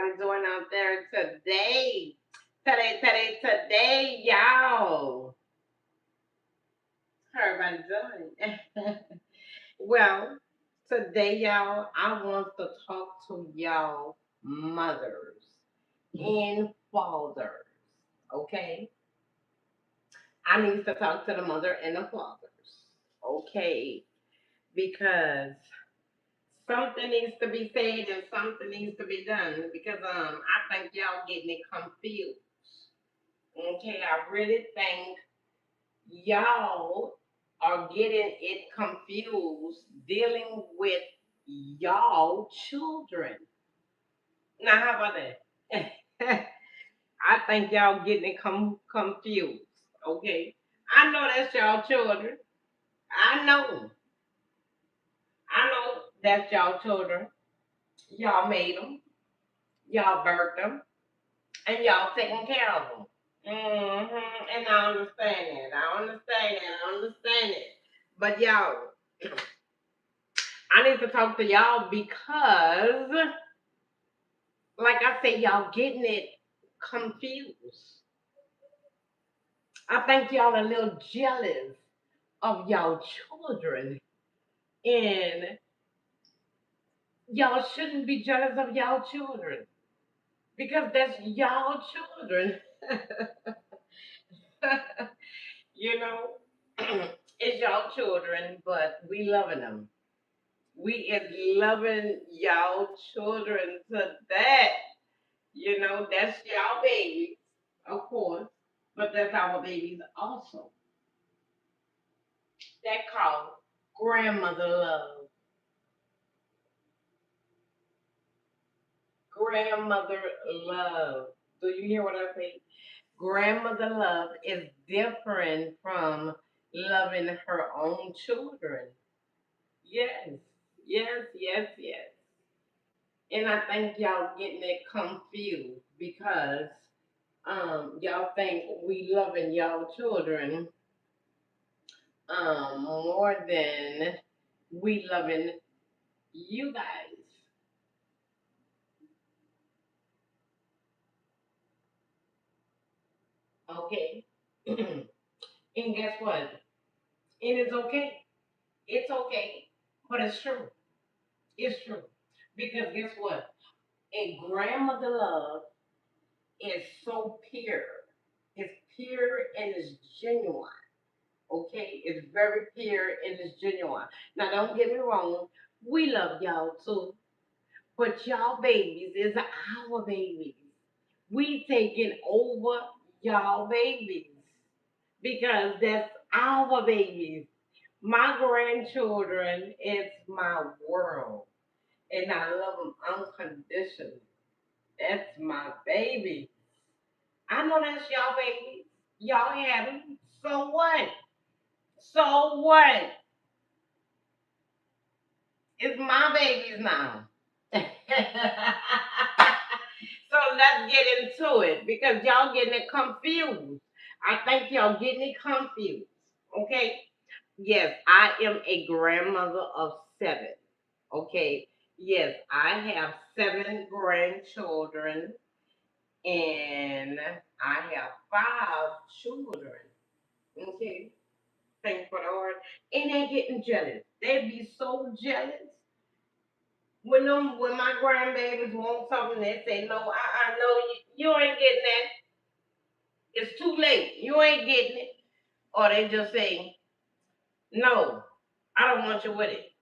everybody doing out there today? Today, y'all. How everybody doing? Well, today, y'all, I want to talk to y'all mothers and fathers. Okay? I need to talk to the mother and the fathers. Okay? Because something needs to be said and something needs to be done because I think y'all getting it confused. Okay, I really think y'all are getting it confused dealing with y'all children. Now how about that? I think y'all getting it confused. Okay. I know that's y'all children. I know. I know that's y'all children. Y'all made them. Y'all birthed them. And y'all taking care of them. And I understand it. I understand it. I understand it. But y'all, I need to talk to y'all because, like I said, y'all getting it confused. I think y'all a little jealous of y'all children. And y'all shouldn't be jealous of y'all children because that's y'all children. you know, it's y'all children, but we loving them. We is loving y'all children to that. That's y'all babies, of course, but that's our babies also. That called grandmother love. Grandmother love. Do you hear what I say? Grandmother love is different from loving her own children. Yes, yes. And I think y'all getting it confused because y'all think we loving y'all children more than we loving you guys. Okay. And guess what? It is okay. It's okay. But it's true. It's true. Because guess what? A grandmother love is so pure. It's pure and it's genuine. Okay? It's very pure and it's genuine. Now don't get me wrong. We love y'all too. But y'all babies is our babies. We taking over y'all babies because that's our babies. My grandchildren is my world, and I love them unconditionally. That's my baby. I know that's y'all babies. Y'all have them. So what? So what? It's my babies now. So let's get into it because y'all getting it confused. I think y'all getting it confused. Okay? Yes, I am a grandmother of seven. Okay? Yes, I have seven grandchildren and I have five children. Okay? Thank for the Lord. And they getting jealous. They be so jealous when my grandbabies want something, they say, "No, I know you ain't getting that. It's too late. You ain't getting it." Or they just say, "No, I don't want you with it.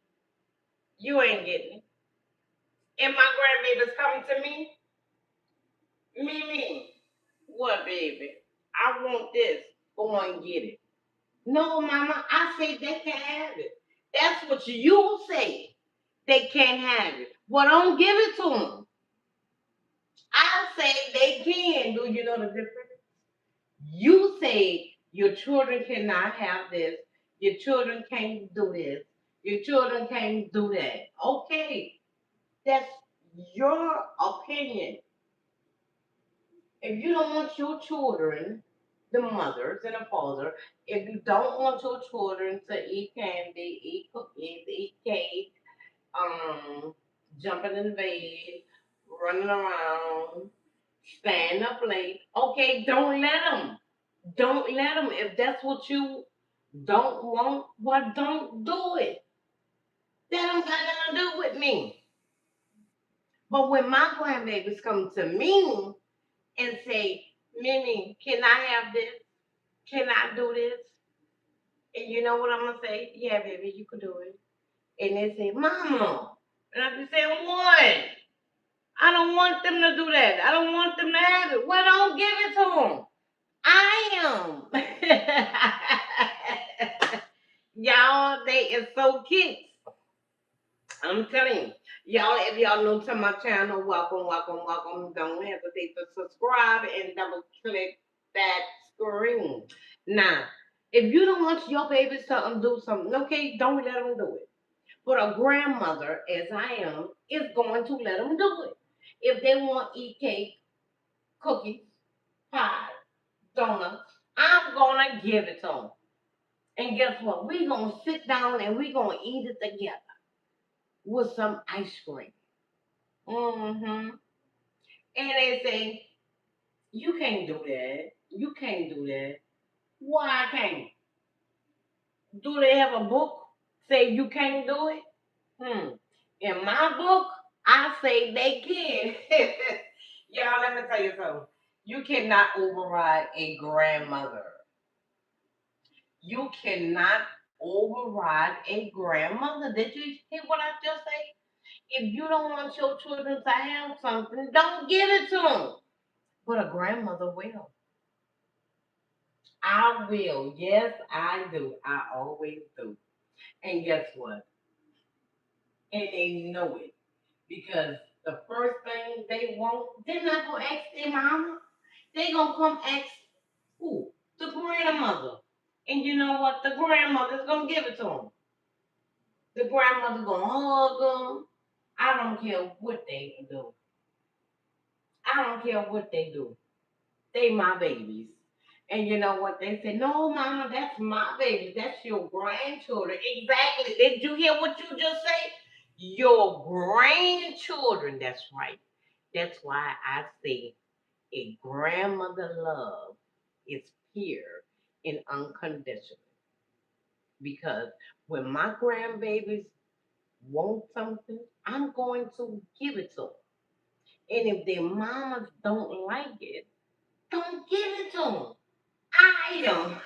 You ain't getting it." And my grandbabies coming to me, me, what baby? I want this. Go and get it. No, mama, I say they can have it. That's what you say. They can't have it. Well, don't give it to them. I say they can. Do you know the difference? You say your children cannot have this, your children can't do this, your children can't do that. Okay, that's your opinion. If you don't want your children, the mothers and the father, if you don't want your children to eat candy, eat cookies, eat cake, jumping in the bed, running around, stand up late. Okay, don't let them. Don't let them. If that's what you don't want, well, don't do it. That don't got nothing to do with me. But when my grandbabies come to me and say, Mimi, can I have this? Can I do this? And you know what I'm gonna say? Yeah, baby, you can do it. And they say, Mama. And I be saying, what? I don't want them to do that. I don't want them to have it. Well, don't give it to them. I am. Y'all, they is so kids. I'm telling you. Y'all, if y'all new to my channel, welcome, welcome, welcome. Don't hesitate to subscribe and double click that screen. Now, if you don't want your babies to do something, okay, don't let them do it. But a grandmother, as I am, is going to let them do it. If they want to eat cake, cookies, pie, donuts, I'm going to give it to them. And guess what? We're going to sit down and we're going to eat it together with some ice cream. Mm-hmm. And they say, you can't do that. You can't do that. Why can't? Do they have a book say you can't do it? In my book, I say they can. Y'all, let me tell you something. You cannot override a grandmother. You cannot override a grandmother. Did you hear what I just said? If you don't want your children to have something, don't give it to them. But a grandmother will. I will. Yes, I do. I always do. And guess what? And they know it. Because the first thing they want, they're not going to ask their mama. They're going to come ask who? The grandmother. And you know what? The grandmother's going to give it to them. The grandmother's going to hug them. I don't care what they do. I don't care what they do. They my babies. And you know what they say? No, mama, that's my baby. That's your grandchildren. Exactly. Did you hear what you just said? Your grandchildren. That's right. That's why I say a grandmother love is pure and unconditional. Because when my grandbabies want something, I'm going to give it to them. And if their mamas don't like it, don't give it to them. I am.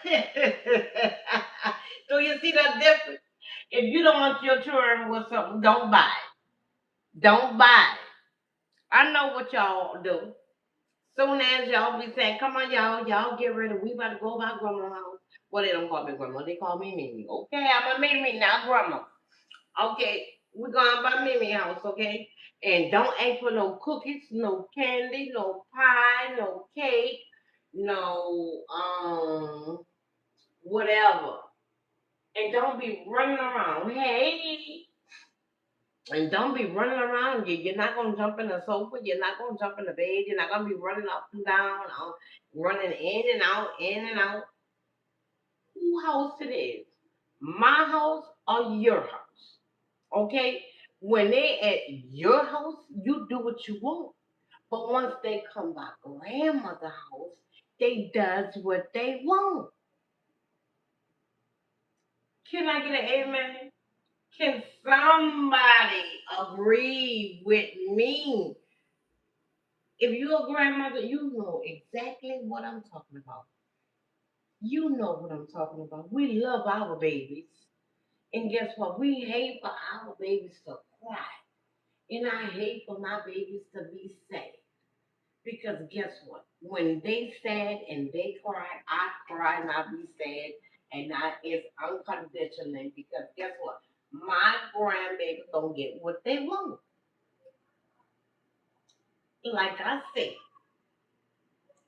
Do you see that difference? If you don't want your children with something, don't buy it. Don't buy it. I know what y'all do. Soon as y'all be saying, come on, y'all get ready. We about to go by grandma's house. Well, they don't call me grandma. They call me Mimi. Okay, I'm a Mimi, not grandma. Okay, we're going by Mimi house, okay? And don't ask for no cookies, no candy, no pie, no cake, no whatever. And don't be running around. Hey. And don't be running around. You're not going to jump in the sofa. You're not going to jump in the bed. You're not going to be running up and down, running in and out, in and out. Who house it is? My house or your house? Okay? When they at your house, you do what you want. But once they come by grandmother house, they does what they want. Can I get an amen? Can somebody agree with me? If you're a grandmother, you know exactly what I'm talking about. You know what I'm talking about. We love our babies. And guess what? We hate for our babies to cry. And I hate for my babies to be sad. Because guess what? When they sad and they cry, I cry and I be sad. And it's unconditional because guess what? My grandbabies don't get what they want. Like I said,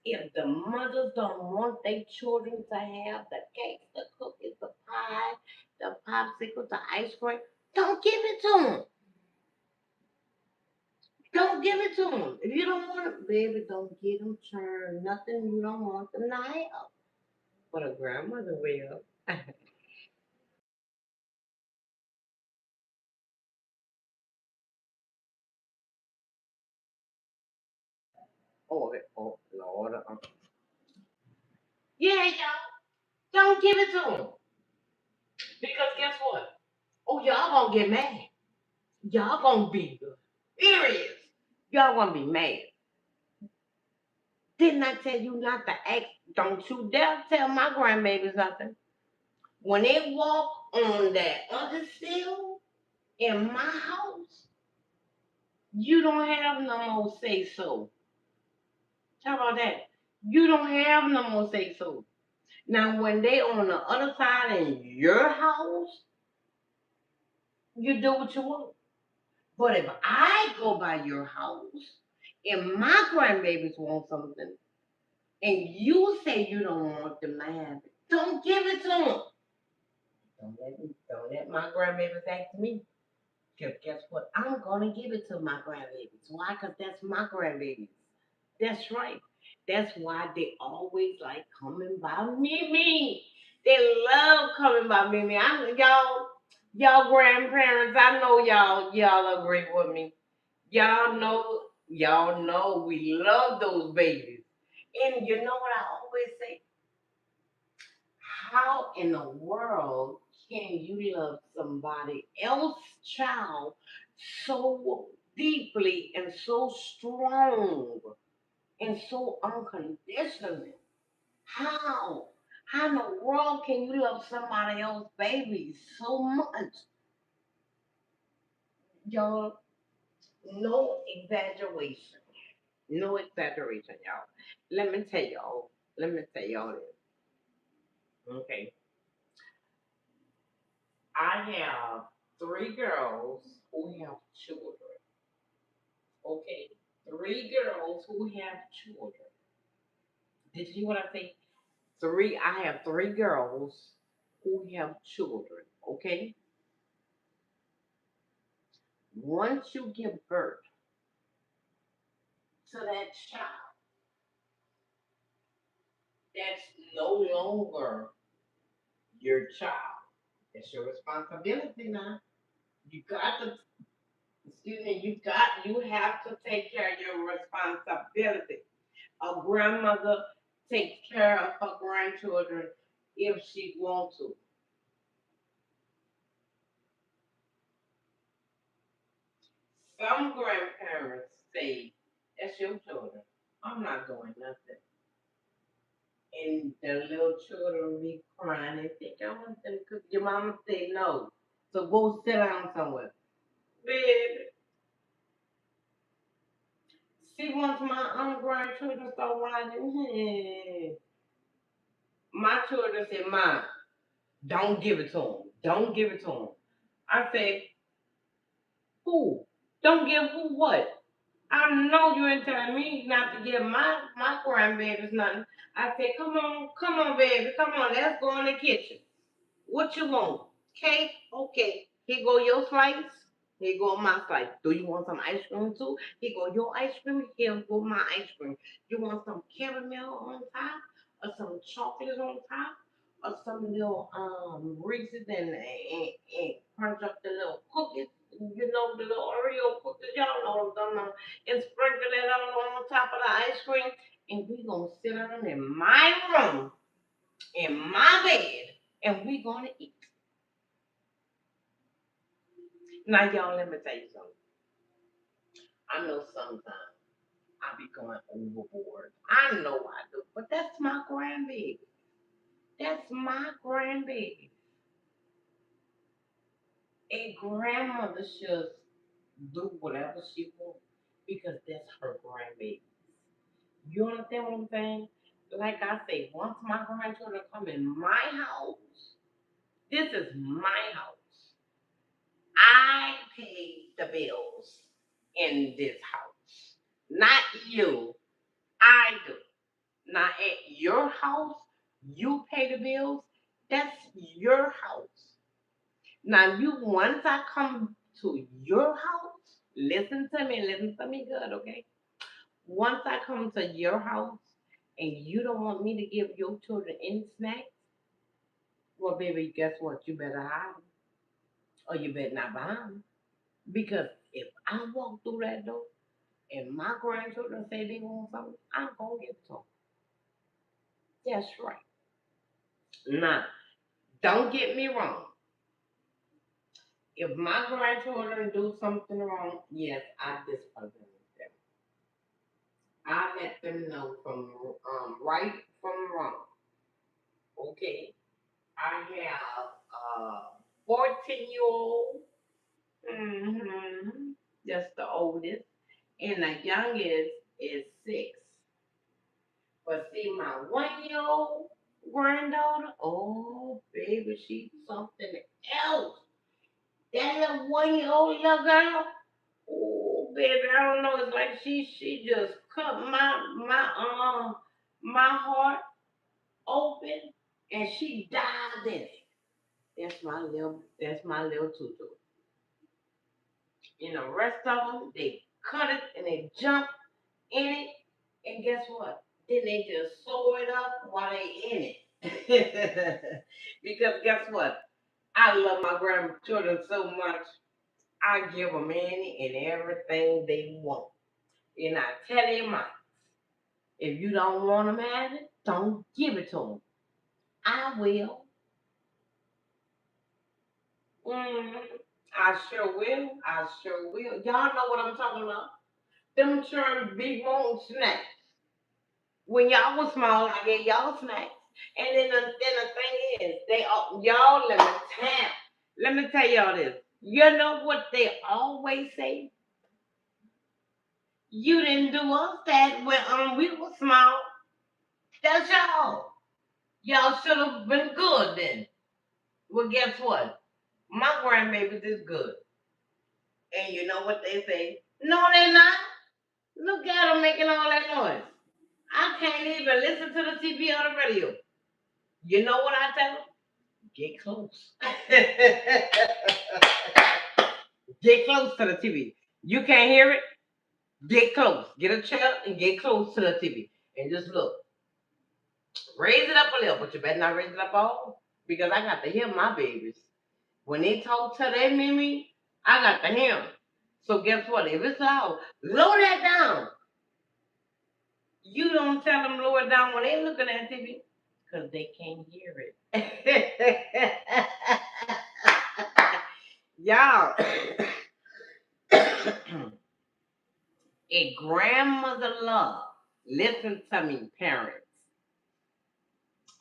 if the mothers don't want their children to have the cakes, the cookies, the pie, the popsicles, the ice cream, don't give it to them. Don't give it to them. If you don't want it, baby, don't give them churn. Nothing you don't want them to have. But a grandmother will. Oh Lord. Yeah, y'all. Don't give it to them. Because guess what? Oh, y'all gonna get mad. Y'all gonna be furious. Y'all gonna be mad. Didn't I tell you not to ask? Don't you dare tell my grandbabies nothing. When they walk on that other steel in my house, you don't have no more say so. How about that? You don't have no more say so. Now, when they on the other side in your house, you do what you want. But if I go by your house and my grandbabies want something, and you say you don't want them to have it, don't give it to them. Don't let my grandbabies ask me. Because guess what? I'm gonna give it to my grandbabies. Why? Because that's my grandbabies. That's right. That's why they always like coming by Mimi. They love coming by Mimi. Y'all grandparents. I know y'all agree with me. Y'all know we love those babies. And you know what I always say? How in the world can you love somebody else's child so deeply and so strong and so unconditionally? How? How in the world can you love somebody else's baby so much? Y'all, no exaggeration. No exaggeration, y'all. Let me tell y'all. Let me tell y'all this. Okay. I have three girls who have children. Okay. Three girls who have children. Did you hear what I say? I have three girls who have children. Okay. Once you give birth to that child, that's no longer your child. It's your responsibility now. You got to, excuse me, you have to take care of your responsibility. A grandmother takes care of her grandchildren if she wants to. Some grandparents say, that's your children. I'm not doing nothing. And the little children be crying and think, I want them to cook. Your mama say no. So go sit down somewhere. Baby, see, once my grandchildren start whining, my children say, Mom, don't give it to them. Don't give it to them. I say, who? Don't give who what? I know you ain't telling me not to give my grandbabies nothing. I said, come on, baby, come on, let's go in the kitchen. What you want? Cake? Okay. Here go your slice. Here go my slice. Do you want some ice cream too? Here go your ice cream. Here go my ice cream. You want some caramel on top, or some chocolate on top, or some little Reese's and crunch up the little cookies. You know the little Oreo cookies. Y'all know what I'm talking about. And sprinkle that all on top of the ice cream. And we gonna sit down in my room, in my bed, and we gonna eat. Now, y'all, let me tell you something. I know sometimes I be going overboard. I know I do, but that's my grandbaby. That's my grandbaby. A grandmother should do whatever she wants because that's her grandbaby. You understand what I'm saying? Like I say, once my grandchildren come in my house, this is my house. I pay the bills in this house, not you. I do. Now at your house, you pay the bills. That's your house. Now you once I come to your house, listen to me good, okay? Once I come to your house and you don't want me to give your children any snacks, well, baby, guess what? You better hide them, or you better not buy them. Because if I walk through that door And my grandchildren say they want something, I'm gonna give it to them. That's right. Now, don't get me wrong. If my grandchildren do something wrong, yes, I discipline them. I let them know from right from wrong. Okay, I have a 14-year-old. Mm-hmm. That's the oldest, and the youngest is 6. But see, my 1-year-old granddaughter, oh baby, she's something else. That little 1-year-old little girl, oh baby, I don't know. It's like she just cut my heart open, and she dived in it. That's my little tutu. And the rest of them, they cut it and they jump in it, and guess what? Then they just sew it up while they in it. Because guess what? I love my grandchildren so much. I give them any and everything they want. And I tell them, if you don't want them at it, don't give it to them. I will. Mm, I sure will. I sure will. Y'all know what I'm talking about. Them children be wanting snacks. When y'all was small, I gave y'all snacks. And then the thing is, y'all let me tell y'all this. You know what they always say? You didn't do us that when we were small. That's y'all. Y'all should have been good then. Well, guess what? My grandbabies is good. And you know what they say? No, they're not. Look at them making all that noise. I can't even listen to the TV or the radio. You know what I tell them? Get close. Get close to the TV. You can't hear it? Get close. Get a chair and get close to the TV. And just look. Raise it up a little, but you better not raise it up all. Because I got to hear my babies. When they talk to their Mimi, I got to hear 'em. So guess what? If it's loud, lower that down. You don't tell them lower it down when they looking at TV. Because they can't hear it. Y'all. A grandmother love. Listen to me, parents.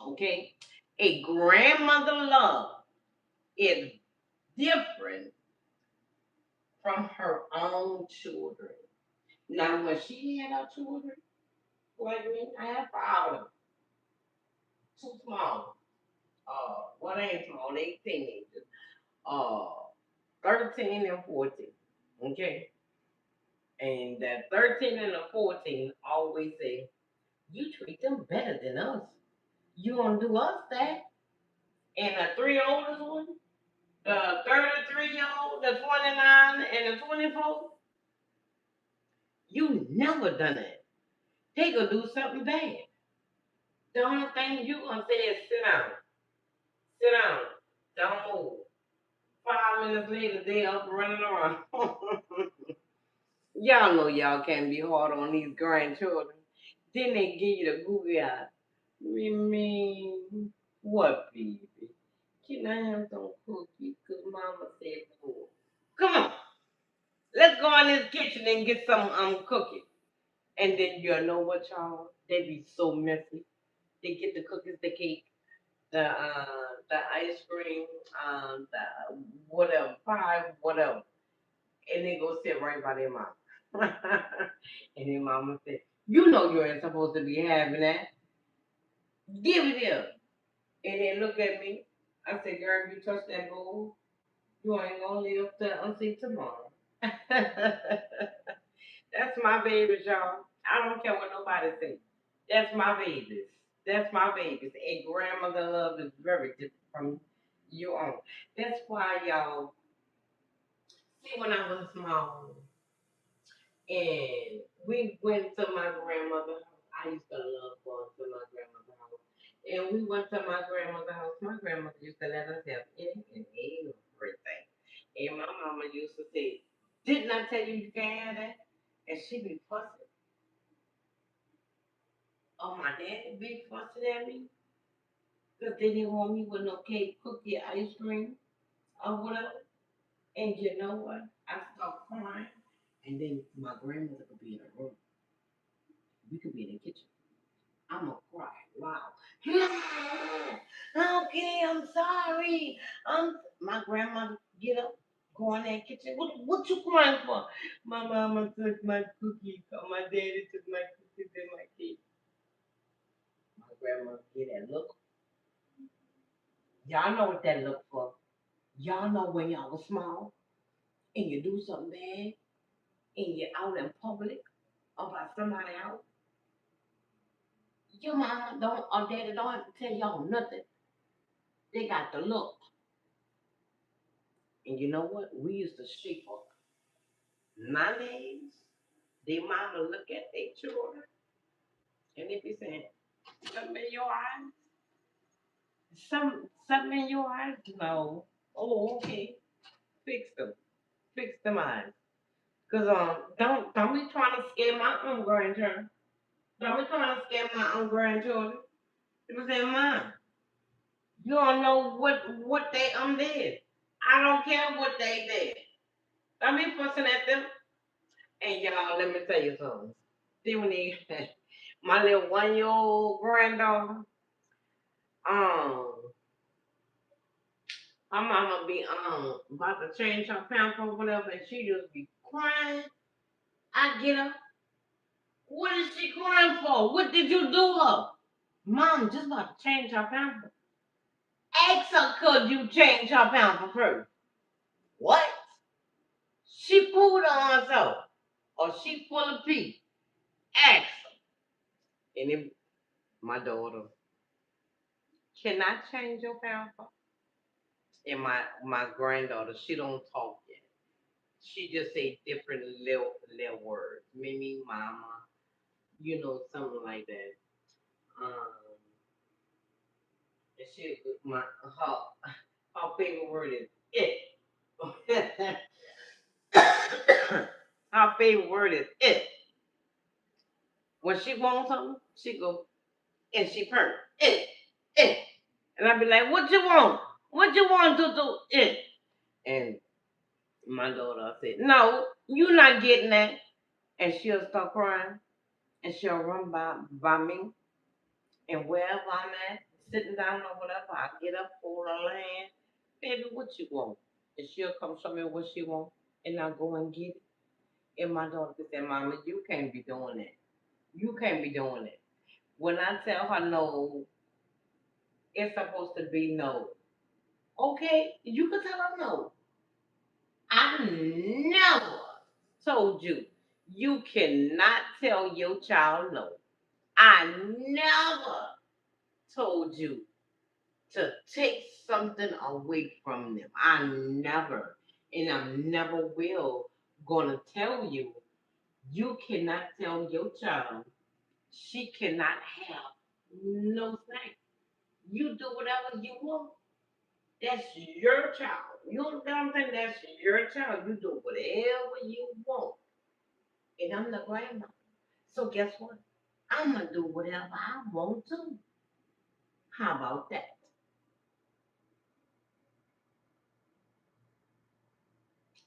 Okay? A grandmother love is different from her own children. Now, when she had her children, like me, I had 5 of them. Too small. What ain't small? They teenagers. Uh, 13 and 14. Okay? And that 13 and the 14 always say, you treat them better than us. You gonna do us that? And the 3 oldest one, the 33-year-old, the 29, and the 24, you never done it. They gonna do something bad. The only thing you gonna say is sit down, sit down, don't move. 5 minutes later, they up running around. Y'all know y'all can't be hard on these grandchildren. Then they give you the googly eye. Mimi, what, baby? Can I have some cookies? Because Mama said so. Come on, let's go in this kitchen and get some cookies. And then you know what, y'all? They be so messy. They get the cookies, the cake, the ice cream, the whatever pie, whatever, and they go sit right by their mom. And their mama said, "You know you ain't supposed to be having that. Give it here." And they look at me. I said, "Girl, if you touch that bowl, you ain't gonna live to see tomorrow." That's my babies, y'all. I don't care what nobody says. That's my babies. That's my babies. And grandmother love is very different from your own. That's why y'all see when I was small and we went to my grandmother's house. I used to love going to my grandmother's house. And we went to my grandmother's house. My grandmother used to let us have any and everything. And my mama used to say, didn't I tell you you can't have that? And she be Oh, my daddy be fussing at me because they didn't want me with no cake, cookie, ice cream, or whatever. And you know what? I start crying. And then my grandmother could be in the room. We could be in the kitchen. I'm gonna cry loud. Okay, I'm sorry. My grandmother get up, go in that kitchen. What you crying for? My mama took my cookies, or my daddy took my cookies and my cake. My grandmother get that look. Y'all know what that look for. Y'all know when y'all was small and you do something bad and you're out in public about somebody else. Your mama don't or daddy don't have to tell y'all nothing. They got the look. And you know what? We used to shape up. Nowadays, they mama look at their children and they be saying, something in your eyes? Something in your eyes? No. Oh, okay. Fix them. Fix them eyes. Cause don't be trying to scare my own grandchildren. Don't be trying to scare my own grandchildren. It was in mine. You don't know what they did. I don't care what they did. I be fussing at them. And y'all, let me tell you something. See when they, my little 1 year old granddaughter, um, her mama be about to change her pamper or whatever, and she just be crying. I get her. What is she crying for? What did you do her? Mom just about to change her pamper. Ask her, could you change her pamper first? What? She pulled on herself, or she full of pee. Ask her. And then my daughter, can I change your pamper? And my granddaughter, she don't talk yet. She just say different little words. Mimi, mama, something like that. Um, and she my her favorite word is it. Her favorite word is it. When she wants something, she go and she purr it. And I be like, what you want? What you want to do? It. And my daughter said, no, you not getting that. And she'll start crying and she'll run by me. And wherever I'm at, sitting down or whatever, I get up, hold her hand. Baby, what you want? And she'll come show me what she want. And I go and get it. And my daughter said, Mama, you can't be doing that. You can't be doing it. When I tell her no, it's supposed to be no. Okay, you can tell her no. I never told you you cannot tell your child no. I never told you to take something away from them. I never, and I never will, gonna tell you you cannot tell your child she cannot have no snack. You do whatever you want. That's your child. You know what I'm saying? That's your child. You do whatever you want. And I'm the grandma. So guess what? I'm gonna do whatever I want to. How about that?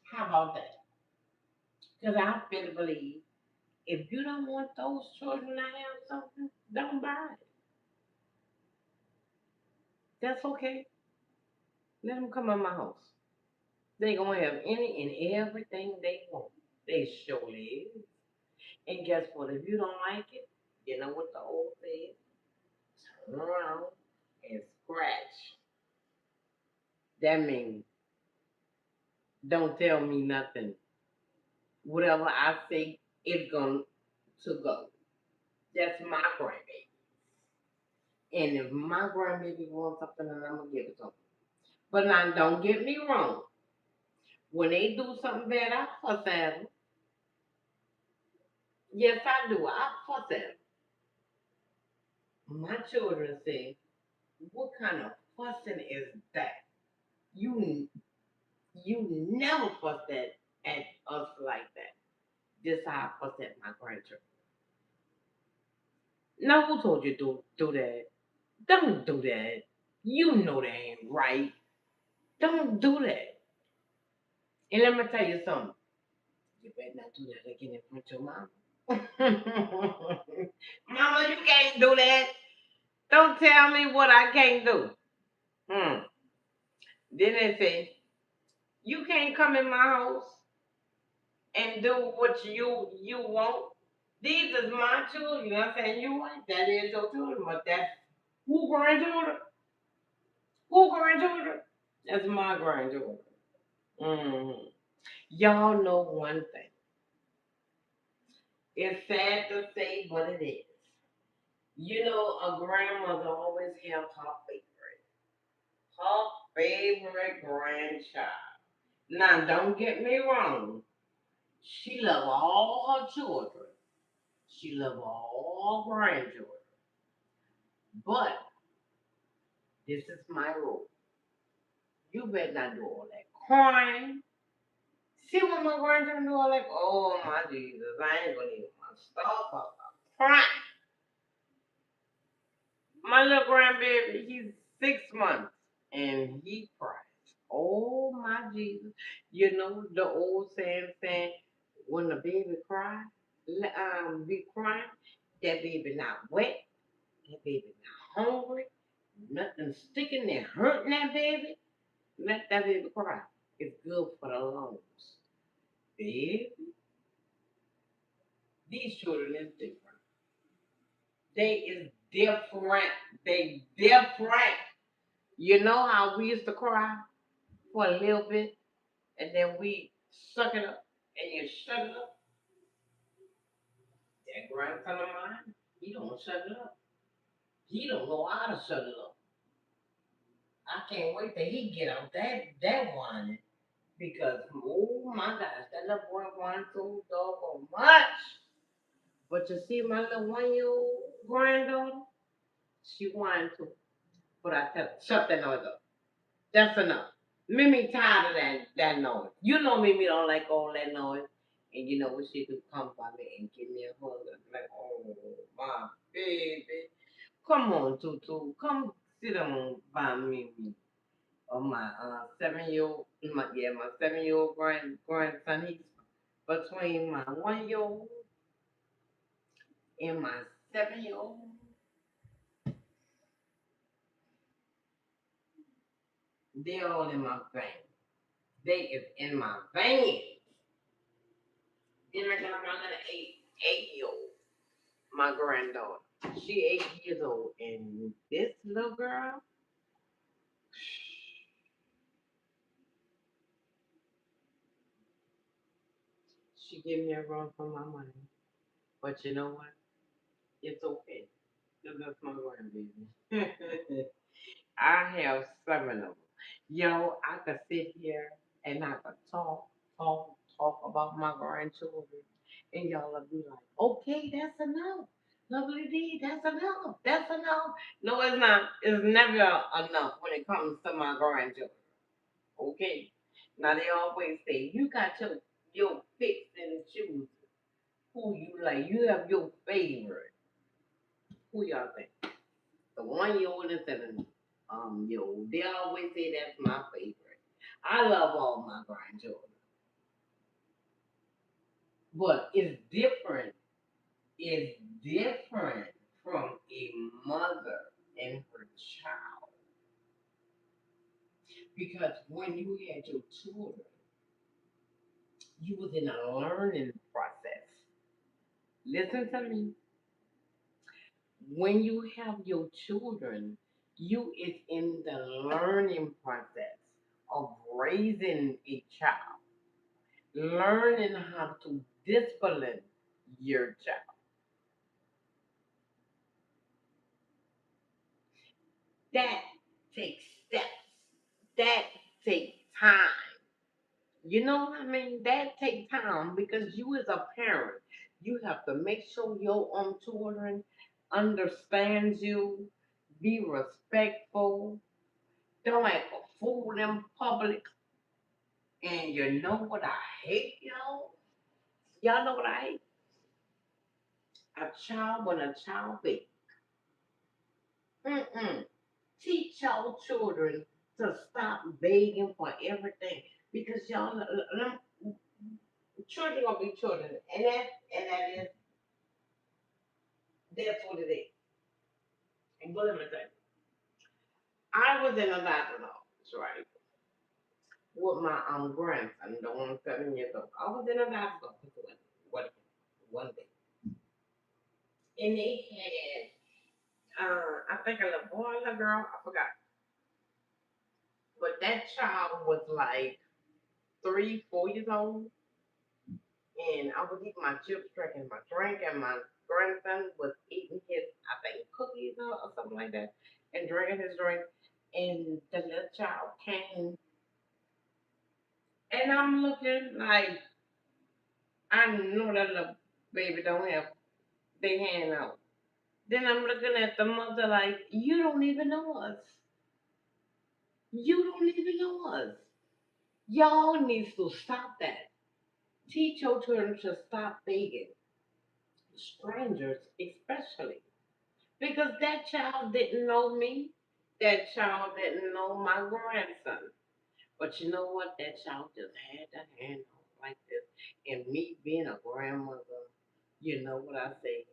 How about that? Because I really believe if you don't want those children to have something, don't buy it. That's okay. Let them come in my house. They gonna have any and everything they want. They surely is. And guess what? If you don't like it, you know what the old says? Turn around and scratch. That means don't tell me nothing. Whatever I say, it's going to go. That's my grandbaby. And if my grandbaby wants something, then I'm gonna give it to them. But now, don't get me wrong. When they do something bad, I fuss at them. Yes, I do. I fuss at them. My children say, "What kind of fussing is that? You you never fuss at us like that." Just how I fuss at my grandchildren. Now who told you to do that? Don't do that. You know that ain't right. Don't do that. And let me tell you something. You better not do that again in front of your mama. Mama, you can't do that. Don't tell me what I can't do. Hmm. Then they say, you can't come in my house and do what you want. These is my children. You know what I'm saying? You right. That is your children. But that's who grandchildren? Who grandchildren? That's my grandchildren. Hmm. Y'all know one thing. It's sad to say, but it is. You know, a grandmother always have her favorite grandchild. Now, don't get me wrong. She love all her children. She love all grandchildren. But this is my rule. You better not do all that crying. See what my grandchildren do all that? Oh my Jesus, I ain't gonna even stop up. Crying. My little grandbaby, he's 6 months and he cries. Oh my Jesus. You know the old saying when the baby cry, be crying, that baby not wet, that baby not hungry, nothing sticking there hurting that baby. Let that baby cry. It's good for the lungs. Baby, these children is different. They is different. They different. You know how we used to cry for a little bit and then we suck it up and you shut it up? That grandson of mine, he don't shut it up. He don't know how to shut it up. I can't wait till he get out that whining because oh my gosh, that little boy whines so doggone much. But you see my little 1 year old granddaughter, she whines too. But I tell her, shut that noise up. That's enough. Mimi tired of that noise. You know Mimi don't like all that noise. And you know what she do? Come by me and give me a hug. And like, oh my baby. Come on, Tutu. Come sit on by Mimi. Or my 7 year old my 7 year old grandson, he's between my 1 year old and my 7 year old. They all in my vein. They is in my vein. Then I got my little 8 year old, my granddaughter. She 8 years old, and this little girl, she give me a run for my money. But you know what? It's okay. Because that's my grandbaby. I have 7 of them. Yo, I could sit here and I could talk about my grandchildren. And y'all will be like, okay, that's enough. Lovely D, that's enough. That's enough. No, it's not. It's never enough when it comes to my grandchildren. Okay? Now, they always say, you got your picks and choose who you like. You have your favorite. Who y'all think? The 1 year old and 7 year old. They always say that's my favorite. I love all my grandchildren. But it's different from a mother and her child. Because when you had your children, you was in a learning process. Listen to me. When you have your children, you is in the learning process of raising a child, learning how to discipline your child. That takes steps. That takes time. You know what I mean? That takes time because you as a parent, you have to make sure your own children understands you, be respectful, don't act a fool in public. And you know what I hate, y'all? Y'all know what I hate? A child when a child big. Mm-mm. Teach your children to stop begging for everything because y'all, children gonna be children, and that's what it is. But let me tell you, I was in a doctor's office, right, with my grandson, the one 7 years old. I was in a doctor's office one one day, and they had I think a little boy and a girl, I forgot, but that child was like 3, 4 years old, and I was eating my chips, drinking my drink, and my grandson was eating his, I think, cookies or something like that, and drinking his drink. And the little child came, and I'm looking like I know that little baby don't have their hand out. Then I'm looking at the mother like, you don't even know us. You don't even know us. Y'all needs to stop that. Teach your children to stop begging. Strangers especially. Because that child didn't know me. That child didn't know my grandson. But you know what? That child just had the hand on like this. And me being a grandmother, you know what I say?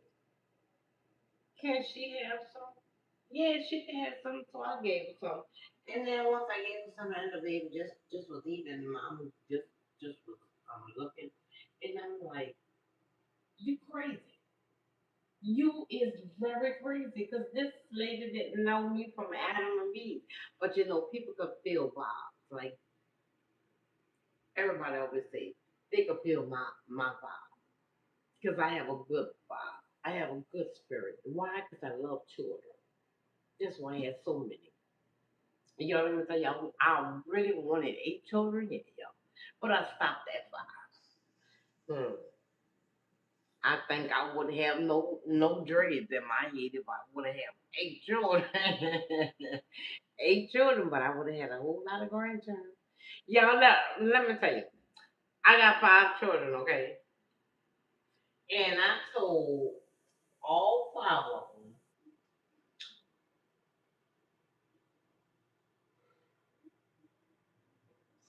Can she have some? Yeah, she can have some. So I gave her some. And then once I gave her some, and the baby just was eating. Mom just was looking, and I'm like, you crazy. You is very crazy because this lady didn't know me from Adam and Eve. But you know, people could feel vibes. Like everybody always say, they could feel my vibe because I have a good vibe. I have a good spirit. Why? Because I love children. That's why I have so many. You know what I'm saying? Y'all, I really wanted 8 children, yeah, y'all. But I stopped at 5. I think I would have no dreads in my head if I would have 8 children. 8 children, but I would have had a whole lot of grandchildren. Y'all, let me tell you, I got 5 children, okay? And I told all 5 of them,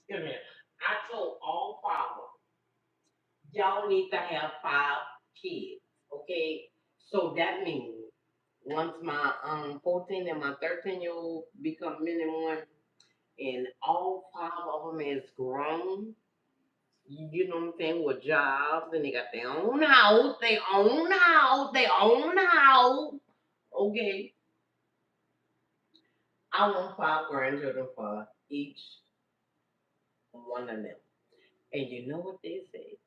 excuse me, I told all 5 of them, y'all need to have 5 kids, okay? So that means once my 14 and my 13-year-old become men and one, and all 5 of them is grown, you know what I'm saying, with jobs, and they got their own house, their own house. Okay, I want 5 grandchildren for each one of them. And you know what they say?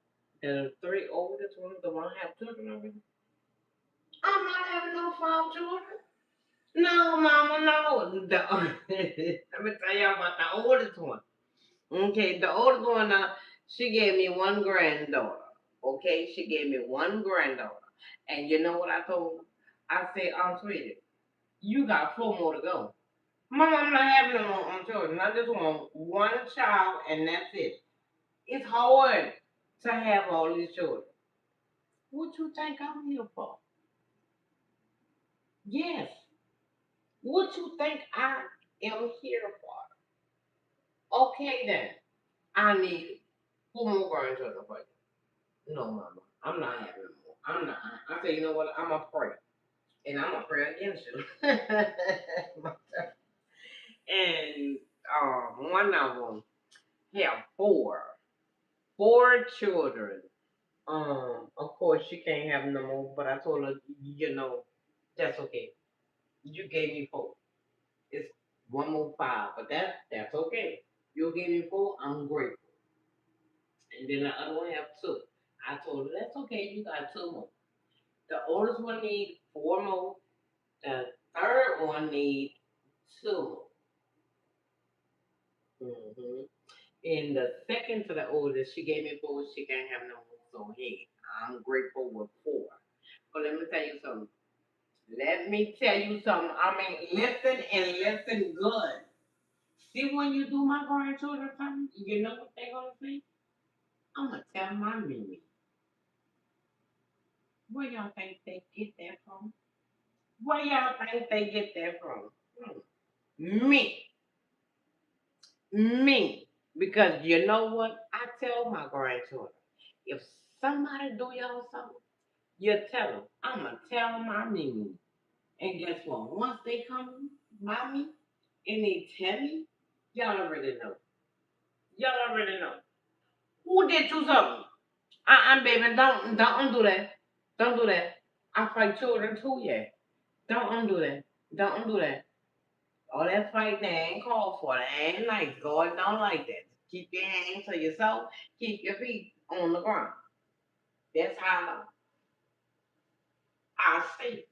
The 3 oldest ones, the one have children already. I'm not having no 5 children. No, mama, no. Let me tell y'all about the oldest one. Okay, the oldest one, she gave me one granddaughter. Okay, she gave me one granddaughter. And you know what I told her? I said, sweetie, you got 4 more to go. Mom, I'm not having no more children. I just want one child and that's it. It's hard to have all these children. What you think I'm here for? Yes. What you think I am here for? Okay then. I need 4 more grandchildren for you. No, mama. I'm not having no more. I'm not. I say, you know what? I'm a pray. And I'm a pray against you. and one of them have 4 children. Of course she can't have no more, but I told her, you know, that's okay. You gave me 4. It's one more 5, but that's okay. You gave me 4, I'm grateful. And then the other one have 2. I told her that's okay, you got 2 more. The oldest one need 4 more. The third one need 2 more. And the second to the oldest, she gave me 4. She can't have no more. So hey, I'm grateful with 4. But let me tell you something. Let me tell you something. I mean, listen and listen good. See, when you do my grandchildren something, you know what they're gonna say? I'm gonna tell my Mimi. Where y'all think they get that from? Where y'all think they get that from? Me, me. Because you know what? I tell my grandchildren, if somebody do y'all something, you tell them. I'ma tell my Mimi. And guess what? Once they come, mommy, and they tell me, y'all already know. Y'all already know. Who did you something? Baby, don't undo that. Don't do that. I fight children too, yeah. Don't undo that. Don't undo that. All that fight they ain't called for. That ain't nice. God don't like that. Keep your hands to yourself. Keep your feet on the ground. That's how I say it.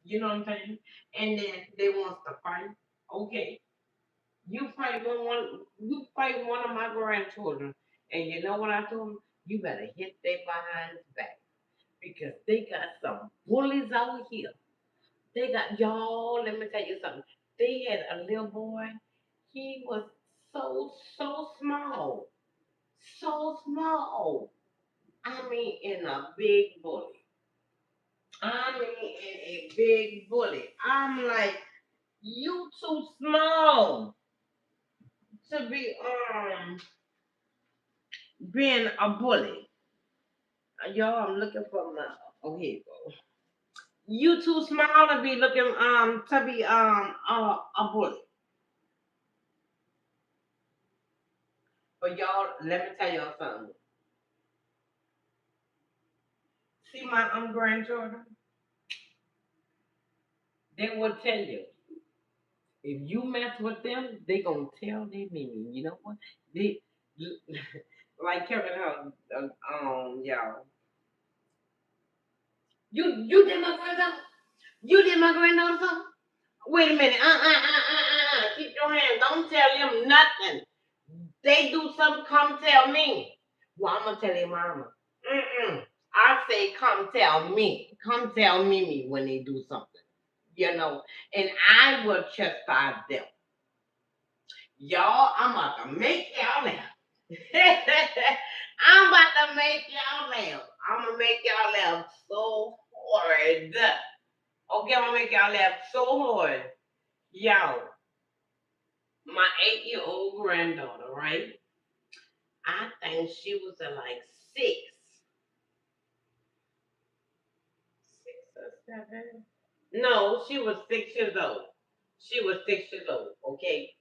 You know what I'm saying? And then they want to fight. Okay. You fight one of my grandchildren, and you know what I told them? You better hit their behinds back because they got some bullies out here. They got y'all. Let me tell you something. They had a little boy. He was so small, so small. I mean, in a big bully. I mean, in a big bully. I'm like, you too small to be being a bully. Y'all, I'm looking for my. Oh, here you go. You too small to be looking to be a bully. But y'all, let me tell y'all something. See my grandchildren, they will tell you if you mess with them, they gonna tell their Mimi. You know what? They like Kevin Hart, y'all. You did my granddaughter. You did my granddaughter something. Wait a minute. Keep your hands. Don't tell them nothing. They do something, come tell me. Well, I'm gonna tell your mama. I say, come tell me. Come tell Mimi when they do something. You know, and I will chastise them. Y'all, I'm about to make y'all laugh. I'm about to make y'all laugh. I'm gonna make y'all laugh so hard. Okay, I'm gonna make y'all laugh so hard. Y'all, my 8-year-old granddaughter, right? I think she was at like six, six or seven. No, she was 6 years old. She was 6 years old, okay?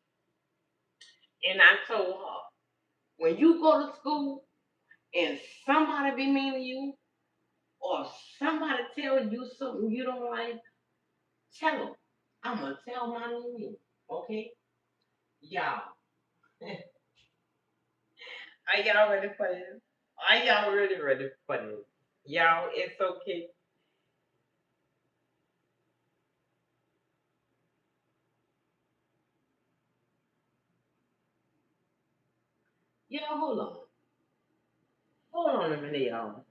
And I told her, when you go to school and somebody be mean to you, or somebody tell you something you don't like, tell them. I'm gonna tell my Mimi, okay? Y'all, are y'all ready for this? Are y'all really ready for this? Y'all, it's okay. Y'all, hold on. Hold on a minute, y'all.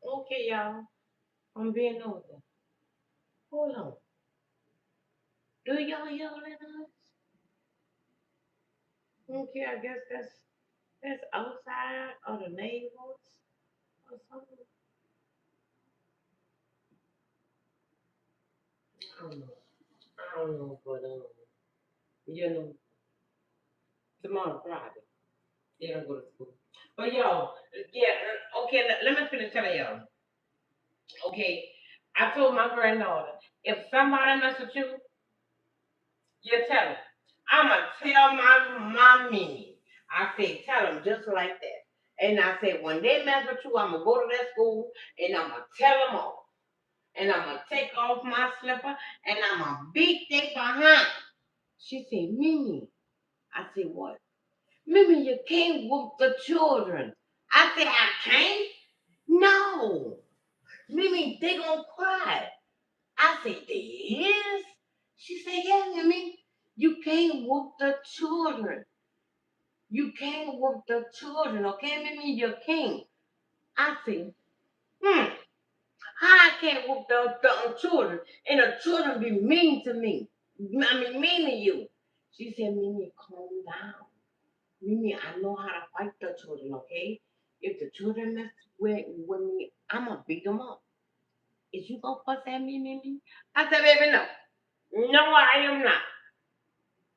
Okay, y'all. I'm being nosy. Hold on. Do y'all yell at us? Okay, I guess that's outside of the neighbors or something. I don't know. I don't know, but you know, tomorrow Friday. They don't go to school. But y'all, yeah, okay, let me finish telling y'all. Okay, I told my granddaughter, if somebody mess with you, you tell them. I'ma tell my Mimi. I say, tell them just like that. And I said, when they mess with you, I'm gonna go to that school and I'm gonna tell them off. And I'm gonna take off my slipper and I'm gonna beat their behind. She said, Mimi. I said, what? Mimi, you can't whoop the children. I said, I can't? No. Mimi, they gonna cry. I said, they is? She said, yeah, Mimi. You can't whoop the children. You can't whoop the children, okay, Mimi? You can't. I said, how I can't whoop the children and the children be mean to me. I mean, mean to you. She said, Mimi, calm down. Mimi, I know how to fight the children, okay? If the children mess with me, I'm going to beat them up. Is you going to fuss at me, Mimi? I said, baby, no. No, I am not.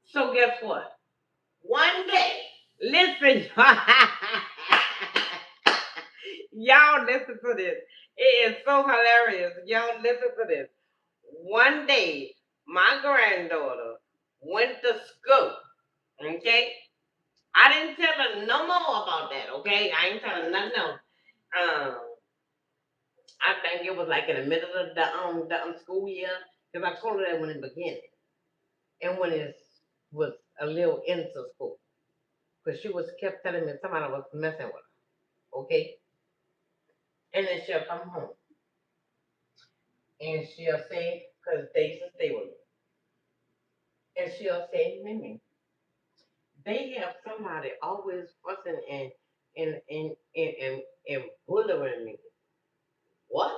So guess what? One day, listen, y'all listen to this. It is so hilarious. Y'all listen to this. One day, my granddaughter went to school. Okay? I didn't tell her no more about that, okay? I ain't tell her nothing else. Um, I think it was like in the middle of the school year, because I told her that when it began. And when it was a little into school. Because she was kept telling me somebody was messing with her, okay? And then she'll come home. And she'll say, because they used to stay with me. And she'll say, Mimi, they have somebody always fussing and bullying me. What?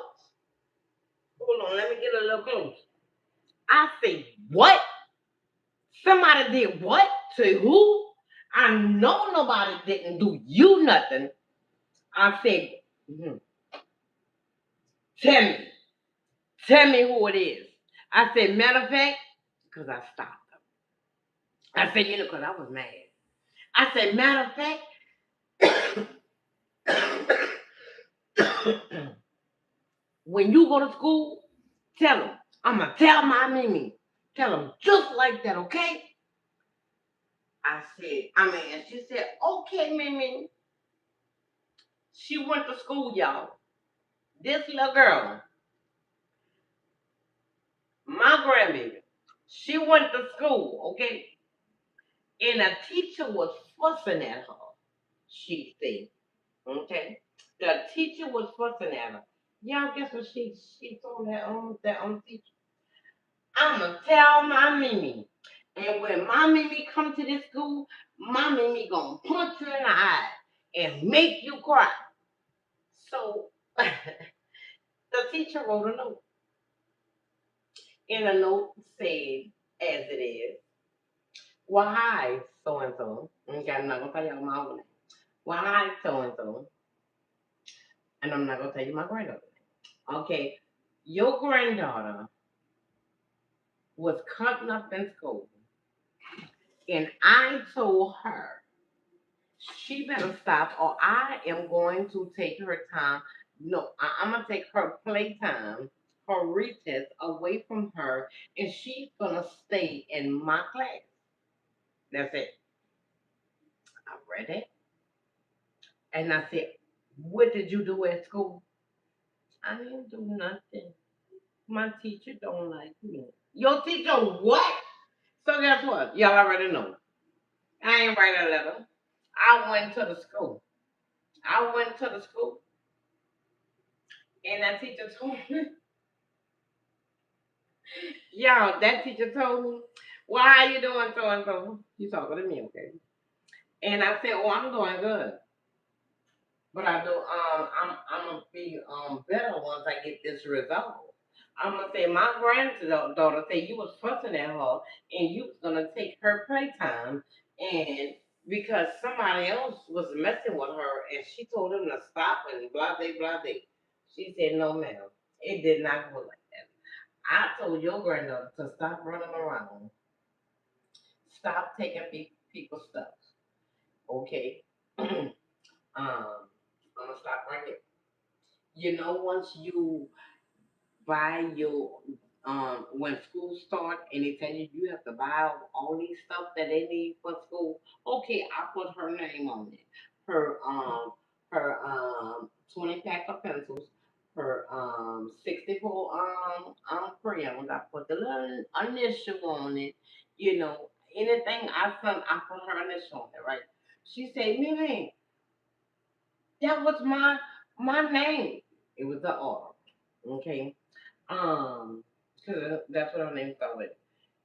Hold on, let me get a little close. I say, what? Somebody did what? To who? I know nobody didn't do you nothing. I said, "Mhm. Tell me. Tell me who it is. I said, matter of fact, because I stopped them. I said, because I was mad. I said, matter of fact, when you go to school, tell them. I'm going to tell my Mimi. Tell them just like that, okay? And she said, okay, Mimi. She went to school, y'all. This little girl, my grandbaby, she went to school, okay? And a teacher was fussing at her, she said, okay? The teacher was fussing at her. Y'all guess what she told that teacher? I'ma tell my Mimi. And when my Mimi come to this school, my Mimi gonna punch you in the eye and make you cry. So the teacher wrote a note. And the note said, as it is, well, hi, so and so. Okay, I'm not gonna tell y'all my own name. Well, hi, so and so. And I'm not gonna tell you my granddaughter. Okay, your granddaughter was cutting up in school, and I told her she better stop, or I am going to take her time. No, I'm gonna take her playtime, her recess away from her, and she's gonna stay in my class. That's it. I read it, and I said, "What did you do at school?" I didn't do nothing. My teacher don't like me. Your teacher what? So guess what? Y'all already know. I ain't write a letter. I went to the school. I went to the school, and that teacher told me, y'all, that teacher told me, well, how you doing, so and so? You talking to me, okay? And I said, oh, I'm doing good. But I'm gonna be better once I get this resolved. I'm gonna say my granddaughter said you was fussing at her and you was gonna take her playtime and because somebody else was messing with her and she told him to stop and blah blah blah blah. She said no ma'am. It did not go like that. I told your granddaughter to stop running around, stop taking people's stuff. Okay. I'm gonna stop right here. Once you buy your when school start and they tell you you have to buy all these stuff that they need for school. Okay, I put her name on it. Her her 20 pack of pencils, her 64 crayons. I put the little initial on it, you know. Anything I sent, I put her initial on it, right? She said, Mimi, that was my name. It was the R. Okay. Um, cause that's what her name started.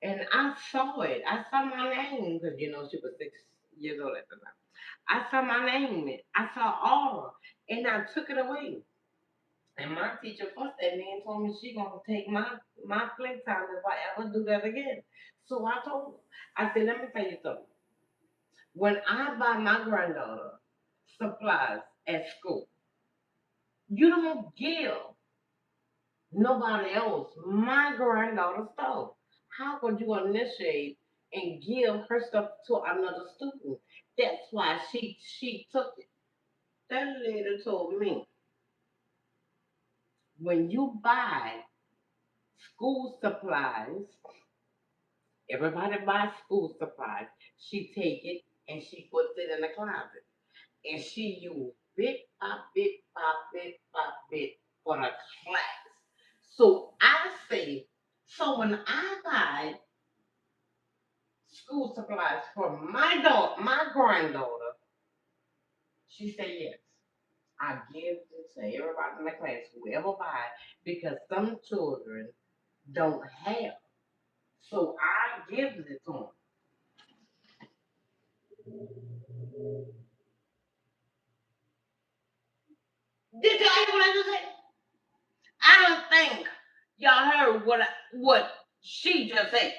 And I saw it. I saw my name because she was 6 years old at the time. I saw my name. I saw Aura, and I took it away. And my teacher fussed at me and told me she gonna take my playtime if I ever do that again. So I told her, I said, let me tell you something. When I buy my granddaughter supplies at school, you don't give nobody else my granddaughter's stuff. How could you initiate and give her stuff to another student? That's why she took it. That lady told me when you buy school supplies, everybody buys school supplies. She take it and she puts it in the closet. And she use bit by bit by bit by bit for the class. So I say, so when I buy school supplies for my granddaughter, she said yes. I give it to everybody in the class, whoever buy, because some children don't have. So I give it to them. Did y'all hear what I just said? I don't think y'all heard what she just said.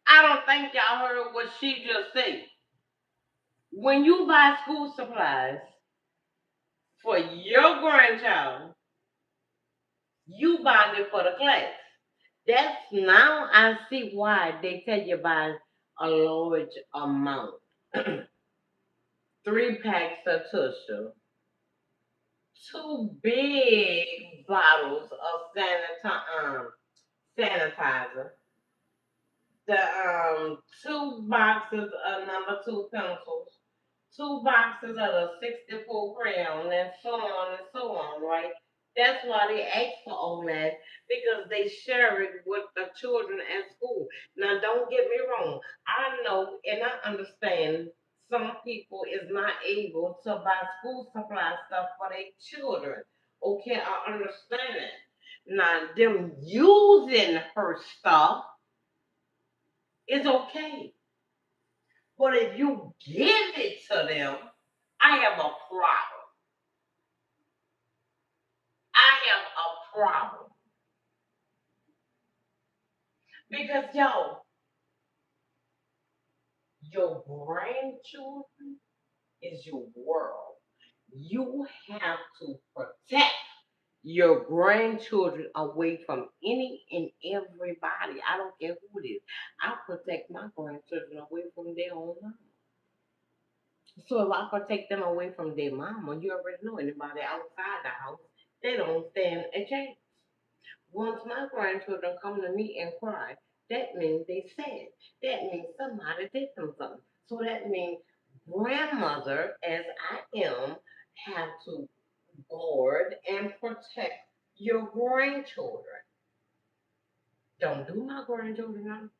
I don't think y'all heard what she just said. When you buy school supplies for your grandchild, you buy it for the class. That's now I see why they tell you buy a large amount. 3 packs of tissue, 2 big bottles of sanitizer, the 2 boxes of number 2 pencils, 2 boxes of the 64 crayons, and so on, right? That's why they ask for all that because they share it with the children at school. Now, don't get me wrong. I know and I understand some people is not able to buy school supply stuff for their children. Okay, I understand it. Now, them using her stuff is okay. But if you give it to them, I have a problem. I have a problem. Because, yo, your grandchildren is your world. You have to protect your grandchildren away from any and everybody. I don't care who it is. I protect my grandchildren away from their own mama. So if I protect them away from their mama, you already know anybody outside the house, they don't stand a chance. Once my grandchildren come to me and cry, that means they sad. That means somebody did them something. So that means grandmother, as I am, have to guard and protect your grandchildren. Don't do my grandchildren now.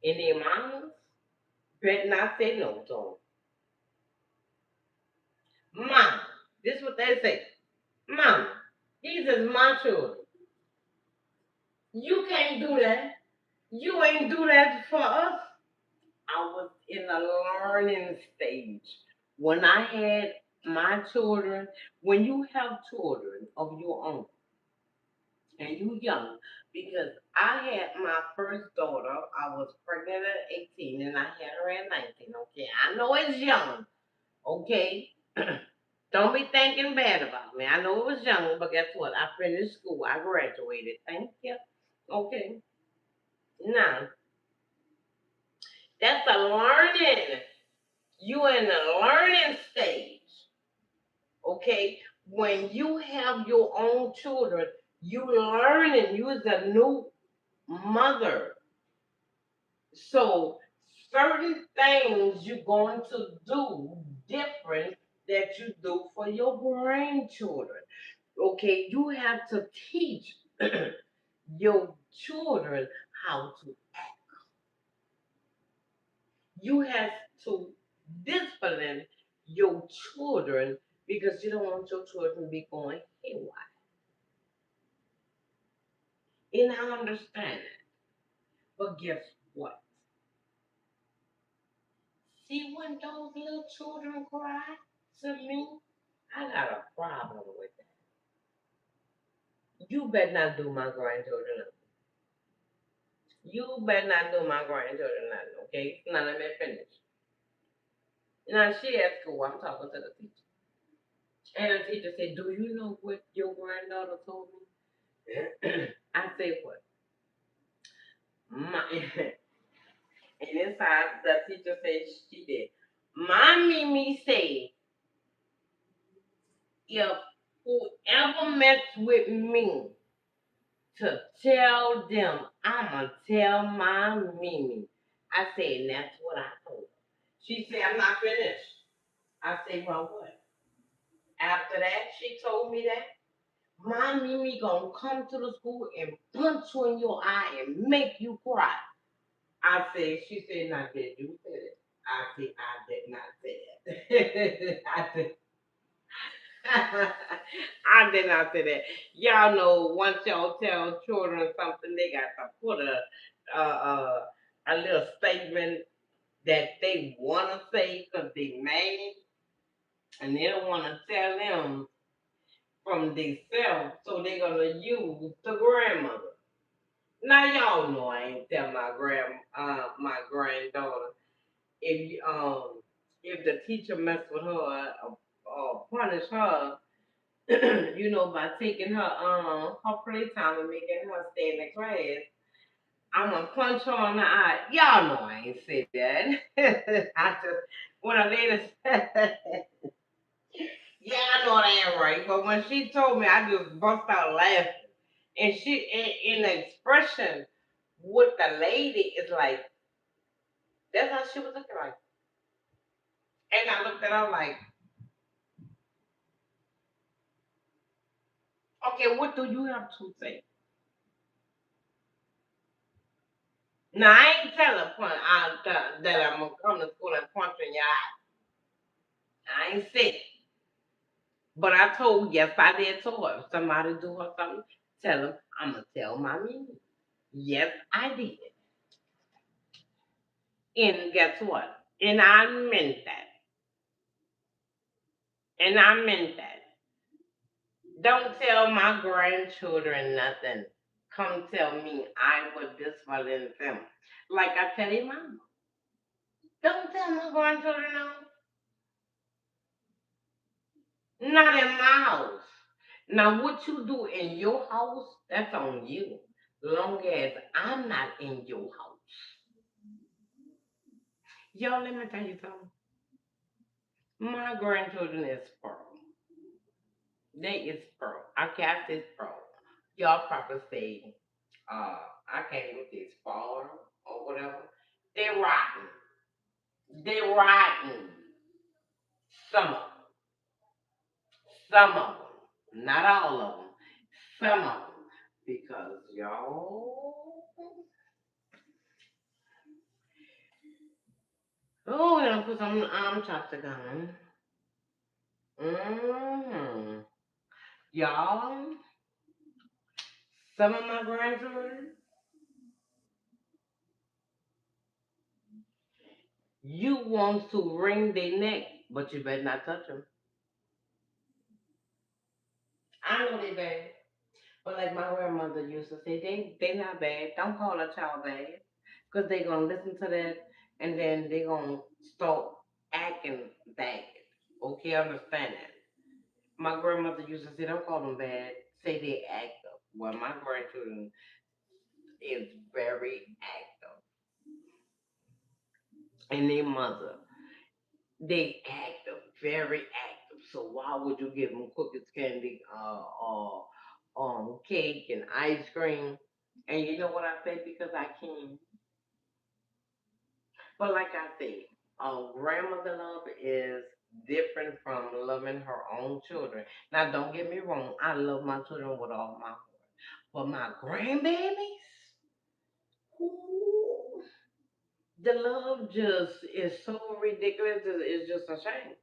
And their mamas better not say no to them. Mama, this is what they say. Mama, these is my children. You can't do that. You ain't do that for us. I was in a learning stage. When I had my children, when you have children of your own and you young, because I had my first daughter, I was pregnant at 18 and I had her at 19, okay? I know it's young, okay? Don't be thinking bad about me. I know it was young, but guess what? I finished school. I graduated. Thank you. Okay. Now, that's a learning. You in the learning stage, okay? When you have your own children, you learning. You is a new mother, so certain things you're going to do different that you do for your grandchildren. Okay, you have to teach your children how to. You have to discipline your children because you don't want your children to be going haywire. And I understand it. But guess what? See when those little children cry to me, I got a problem with that. You better not do my grandchildren nothing. You better not do my grandchildren nothing, okay? Now let me finish. Now she at school, I'm talking to the teacher. And the teacher said, "Do you know what your granddaughter told me?" I said, "What?" My, and inside the teacher said she did. My Mimi said, if whoever mess with me to tell them, I'ma tell my Mimi. I said, and that's what I told her. She said, I'm not finished. I said, well, what? After that, she told me that. My Mimi gonna come to the school and punch you in your eye and make you cry. I said, she said, not did you say it. I said, I did not say that. I did. I did not say that. Y'all know once y'all tell children something, they got to put a little statement that they want to say because they mad and they don't want to tell them from themselves, so they're gonna use the grandmother. Now y'all know I ain't tell my granddaughter if the teacher mess with her or punish her, by taking her playtime and making her stay in the class, I'm gonna punch her on the eye. Y'all know I ain't said that. I just when a lady said, yeah, I know that ain't right. But when she told me, I just bust out laughing. And she in the expression with the lady is like, that's how she was looking like. And I looked at her like, okay, what do you have to say? Now I ain't telling that I'm gonna come to school and punch in your eye. I ain't said it. But I told, yes, I did tell her. If somebody do her something, tell them I'm gonna tell mommy. Yes, I did. And guess what? And I meant that. And I meant that. Don't tell my grandchildren nothing. Come tell me I would discipline them. Like I tell your mama. Don't tell my grandchildren no. Not in my house. Now what you do in your house, that's on you. Long as I'm not in your house. Y'all, let me tell you something. My grandchildren is spoiled. They is spoiled. I cast this spoiled. Y'all probably say, I can't even say spoiled or whatever. They're rotten. They're rotten. Some of them. Some of them. Not all of them. Some of them. Because y'all. Oh, we're gonna put some chopstick on. Mm-hmm. Y'all, some of my grandchildren, you want to wring their neck, but you better not touch them. I know they bad. But like my grandmother used to say, they not bad. Don't call a child bad. Because they going to listen to that and then they going to start acting bad. Okay, I understand that. My grandmother used to say, don't call them bad. Say they active. Well, my grandchildren is very active. And their mother, they active, very active. So why would you give them cookies, candy, or cake and ice cream? And you know what I say? Because I can. But like I said, grandmother love is different from loving her own children. Now, don't get me wrong, I love my children with all my heart. But my grandbabies, ooh, the love just is so ridiculous. It's just a shame.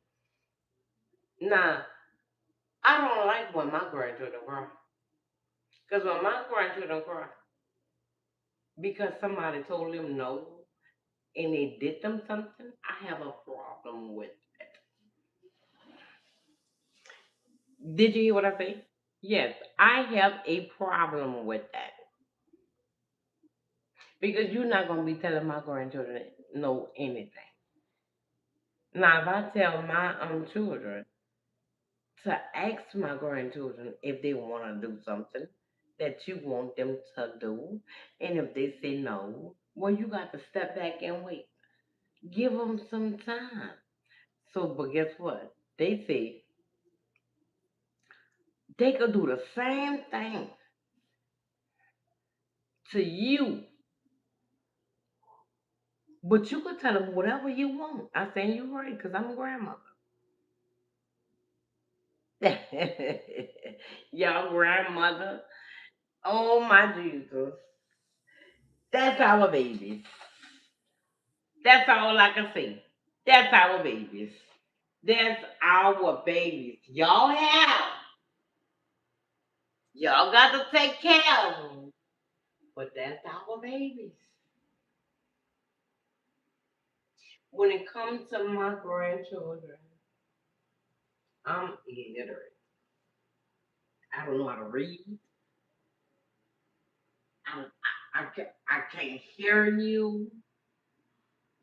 Now, I don't like when my grandchildren cry. Because when my grandchildren cry, because somebody told them no and they did them something, I have a problem with it. Did you hear what I say? Yes, I have a problem with that. Because you're not going to be telling my grandchildren no anything. Now, if I tell my children to ask my grandchildren if they want to do something that you want them to do, and if they say no, well, you got to step back and wait. Give them some time. So, but guess what? They say they could do the same thing to you, but you could tell them whatever you want. I say you're right because I'm a grandmother. Your grandmother. Oh my Jesus. That's our babies. That's all I can say. That's our babies. That's our babies. Y'all got to take care of them. But that's our babies. When it comes to my grandchildren, I'm illiterate. I don't know how to read. I can't hear you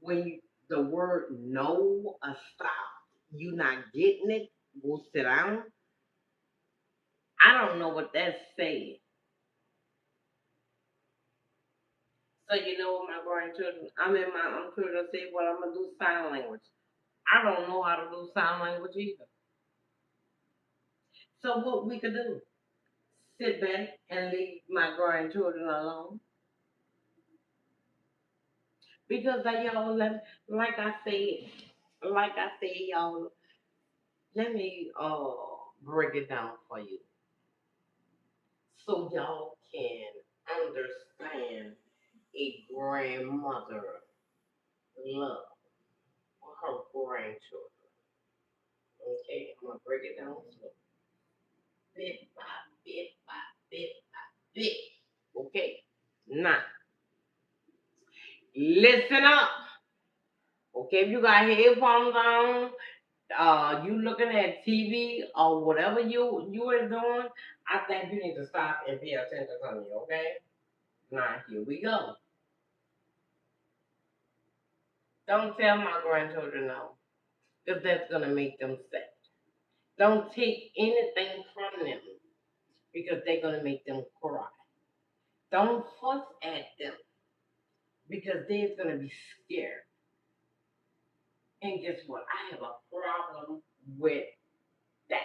when the word no or stop. You not getting it. Go sit down. I don't know what that's saying. So you know what my grandchildren, I'm in my children say, well, I'm gonna do sign language. I don't know how to do sign language either. So what we could do? Sit back and leave my grandchildren alone. Because y'all like I said, y'all, let me break it down for you so y'all can understand a grandmother love for her grandchildren. Okay, I'm gonna break it down slow. Bit by bit by bit by bit. Okay. Now, listen up. Okay, if you got headphones on, you looking at TV or whatever you are doing, I think you need to stop and pay attention to me, okay? Now here we go. Don't tell my grandchildren no, because that's gonna make them sick. Don't take anything from them because they're gonna make them cry. Don't fuss at them because they're gonna be scared. And guess what? I have a problem with that.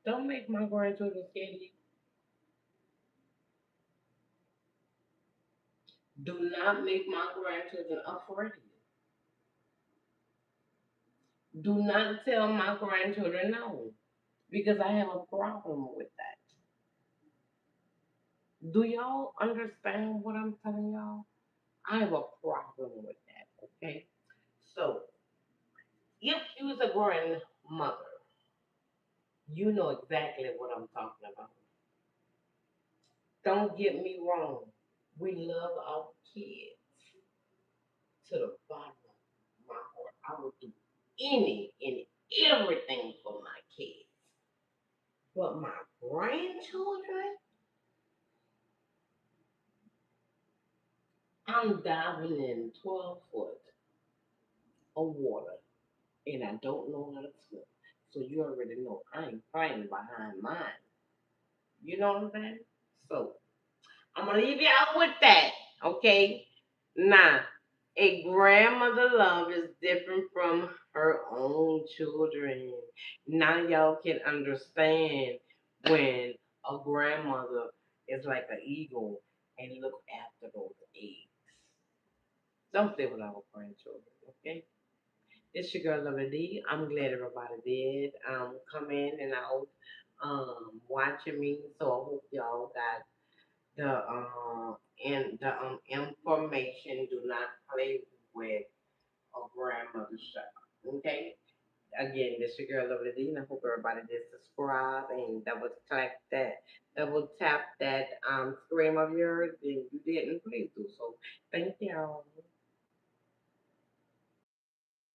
Don't make my grandchildren scared of you. Do not make my grandchildren afraid of you. Do not tell my grandchildren no because I have a problem with that. Do y'all understand what I'm telling y'all? I have a problem with that, okay? So, if you was a grandmother, you know exactly what I'm talking about. Don't get me wrong. We love our kids to the bottom of my heart. I would do any and everything for my kids. But my grandchildren, I'm diving in 12 foot of water and I don't know how to swim. So you already know I ain't playing behind mine. You know what I'm saying? So I'm gonna leave y'all with that, okay? Now, a grandmother love is different from her own children. Now y'all can understand when a grandmother is like an eagle and look after those eggs. Don't stay with our grandchildren. Okay. It's your girl Lovely D. I'm glad everybody did come in and out watching me. So I hope y'all got the information. Do not play with a grandmother's child. Okay? Again, this your girl Lovely D, and I hope everybody did subscribe and double tap that screen of yours. If you didn't, please do so. Thank y'all.